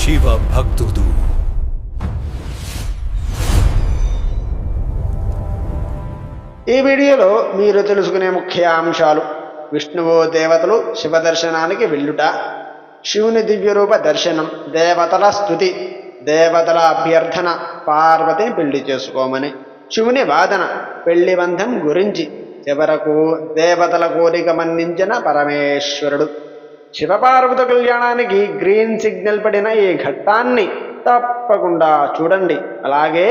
శివ భక్తుడు. ఈ వీడియోలో మీరు తెలుసుకునే ముఖ్య అంశాలు: విష్ణువు దేవతలు శివ దర్శనానికి వెళ్ళుట, శివుని దివ్యరూప దర్శనం, దేవతల స్తుతి, దేవతల అభ్యర్థన పార్వతిని పెళ్లి చేసుకోమని, శివుని వాదన, పెళ్లి బంధం గురించి, చివరకు దేవతల కోరిక మన్నించిన పరమేశ్వరుడు. శివపార్వత కళ్యాణానికి గ్రీన్ సిగ్నల్ పడిన ఈ ఘట్టాన్ని తప్పకుండా చూడండి. అలాగే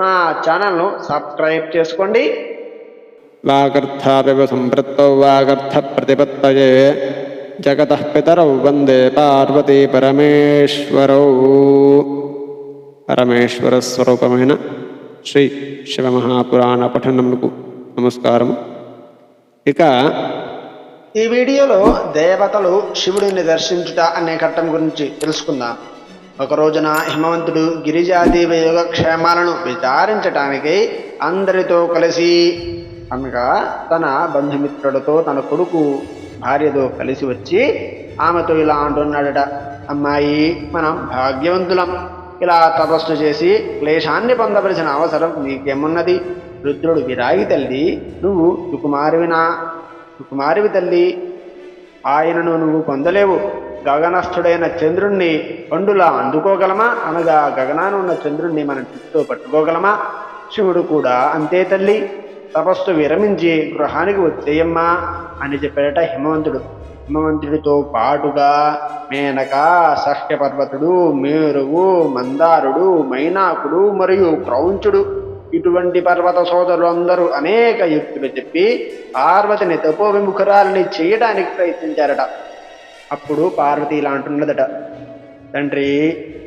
మా ఛానల్ను సబ్స్క్రైబ్ చేసుకోండి. వాగర్థాపివ సంపృక్తౌ వాగర్థ ప్రతిపత్తయే జగతః పితరౌ వందే పార్వతీ పరమేశ్వరౌ. పరమేశ్వర స్వరూపమైన శ్రీ శివమహాపురాణ పఠనమునకు నమస్కారము. ఇక ఈ వీడియోలో దేవతలు శివుడిని దర్శించుట అనే ఘట్టం గురించి తెలుసుకుందాం. ఒక రోజున హిమవంతుడు గిరిజాదేవి యోగక్షేమాలను విచారించటానికి అందరితో కలిసి అనగా తన బంధుమిత్రులతో, తన కొడుకు భార్యతో కలిసి వచ్చి ఆమెతో ఇలా అంటున్నాడట: అమ్మాయి, మనం భాగ్యవంతులం. ఇలా తపస్సు చేసి క్లేశాన్ని పొందవలసిన అవసరం నీకేమున్నది? రుద్రుడు విరాగి తల్లి, నువ్వు సుకుమారివి తల్లి. ఆయనను నువ్వు పొందలేవు. గగనస్థుడైన చంద్రుణ్ణి పండులా అందుకోగలమా? అనగా గగనాన ఉన్న చంద్రుణ్ణి మన చుట్టూ పట్టుకోగలమా? శివుడు కూడా అంతే తల్లి. తపస్సు విరమించి గృహానికి వచ్చేయమ్మా అని చెప్పాడట హిమవంతుడు. హిమవంతుడితో పాటుగా మేనక, సహ్యపర్వతుడు, మేరువు, మందారుడు, మైనాకుడు మరియు క్రౌంచుడు ఇటువంటి పర్వత సోదరులు అందరూ అనేక యుక్తులు చెప్పి పార్వతిని తపోవిముఖురాలని చేయడానికి ప్రయత్నించారట. అప్పుడు పార్వతి ఇలా అంటున్నదట: తండ్రి,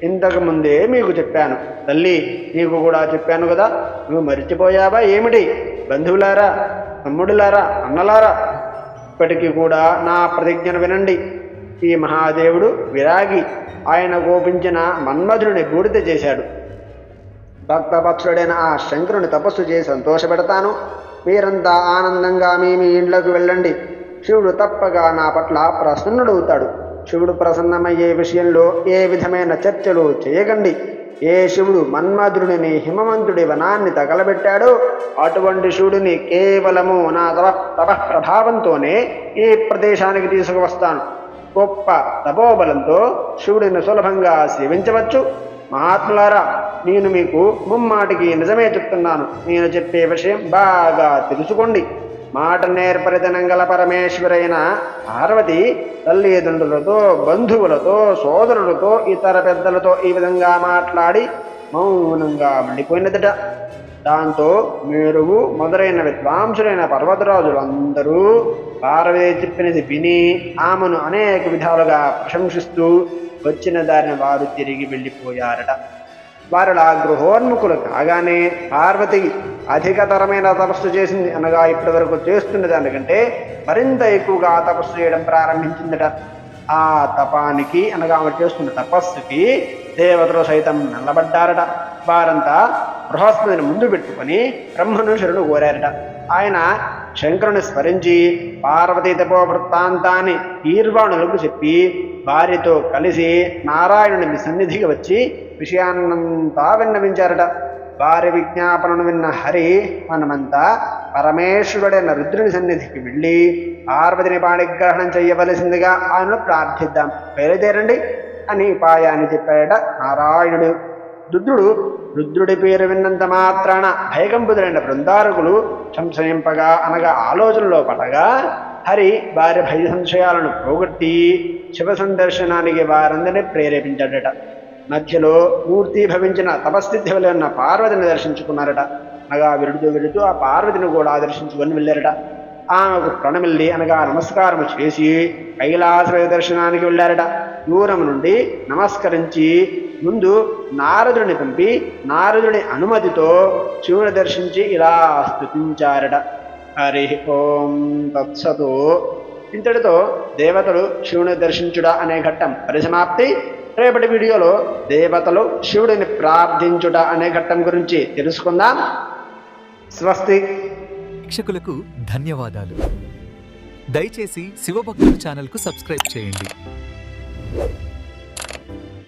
ఇంతకు ముందే మీకు చెప్పాను. తల్లి, నీకు కూడా చెప్పాను కదా, నువ్వు మర్చిపోయావా ఏమిటి? బంధువులారా, తమ్ముడులారా, అన్నలారా, ఇప్పటికీ కూడా నా ప్రతిజ్ఞను వినండి. ఈ మహాదేవుడు విరాగి. ఆయన కోపించిన మన్మధుడిని బూడిద చేశాడు. భక్తపక్షుడైన ఆ శంకరుని తపస్సు చేసి సంతోషపెడతాను. మీరంతా ఆనందంగా మీ ఇండ్లకు వెళ్ళండి. శివుడు తప్పగా నా పట్ల ప్రసన్నుడవుతాడు. శివుడు ప్రసన్నమయ్యే విషయంలో ఏ విధమైన చర్చలు చేయకండి. ఏ శివుడు మన్మధుడిని హిమవంతుడి వనాన్ని తగలబెట్టాడో అటువంటి శివుడిని కేవలము నా తపఃప్రభావంతోనే ఈ ప్రదేశానికి తీసుకువస్తాను. గొప్ప తపోబలంతో శివుడిని సులభంగా సేవించవచ్చు. మహాత్ములారా, నేను మీకు ముమ్మాటికి నిజమే చెప్తున్నాను. నేను చెప్పే విషయం బాగా తెలుసుకోండి. మాట నేర్పరితనం గల పరమేశ్వరైన పార్వతి తల్లిదండ్రులతో, బంధువులతో, సోదరులతో, ఇతర పెద్దలతో ఈ విధంగా మాట్లాడి మౌనంగా ఉండిపోయినదట. దాంతో మేరువు మొదలైన విద్వాంసులైన పర్వతరాజులందరూ పార్వతి చెప్పినది విని ఆమెను అనేక విధాలుగా ప్రశంసిస్తూ వచ్చిన దారిని వారు తిరిగి వెళ్ళిపోయారట. వారులా గృహోన్ముఖులు కాగానే పార్వతి అధికతరమైన తపస్సు చేసింది. అనగా ఇప్పటి వరకు చేస్తున్న దానికంటే మరింత ఎక్కువగా తపస్సు చేయడం ప్రారంభించిందట. ఆ తపానికి అనగా ఆమె చేస్తున్న తపస్సుకి దేవతలు సైతం నిలబడ్డారట. వారంతా బృహస్పతిని ముందు పెట్టుకొని బ్రహ్మను శరణు కోరారట. ఆయన శంకరుని స్మరించి పార్వతీ తపో వృత్తాంతాన్ని గీర్వాణులకు చెప్పి వారితో కలిసి నారాయణుని సన్నిధికి వచ్చి విషయాన్నంతా విన్నవించారట. వారి విజ్ఞాపనను విన్న హరి మనమంతా పరమేశ్వరుడైన రుద్రుని సన్నిధికి వెళ్ళి పార్వతిని పాణిగ్రహణం చేయవలసిందిగా ఆయనను ప్రార్థిద్దాం, బయలుదేరండి అని ఉపాయాన్ని చెప్పాడట నారాయణుడు. రుద్రుడి పేరు విన్నంత మాత్రాన భయకంపుతులైన బృందారకులు సంశయింపగా అనగా ఆలోచనలో పడగా హరి వారి భయ సంశయాలను పోగొట్టి శివ సందర్శనానికి వారందరినీ ప్రేరేపించాడట. మధ్యలో మూర్తి భవించిన తపస్థితి వల్ల ఉన్న పార్వతిని దర్శించుకున్నారట. అనగా వెళుతూ ఆ పార్వతిని కూడా దర్శించుకొని వెళ్ళారట. ఆమెకు ప్రణమిల్లి అనగా నమస్కారం చేసి కైలాస దర్శనానికి వెళ్ళారట. దూరం నుండి నమస్కరించి ముందు నారదుడిని పంపి నారదుడి అనుమతితో శివుని దర్శించి ఇలా స్తుతించారట. హరి ఓం తత్సతు. ఇంతటితో దేవతలు శివుని దర్శించుట అనే ఘట్టం పరిసమాప్తి. రేపటి వీడియోలో దేవతలు శివుడిని ప్రార్థించుట అనే ఘట్టం గురించి తెలుసుకుందాం. స్వస్తి. వీక్షకులకు ధన్యవాదాలు. దయచేసి శివభక్తులు ఛానల్కు సబ్స్క్రైబ్ చేయండి.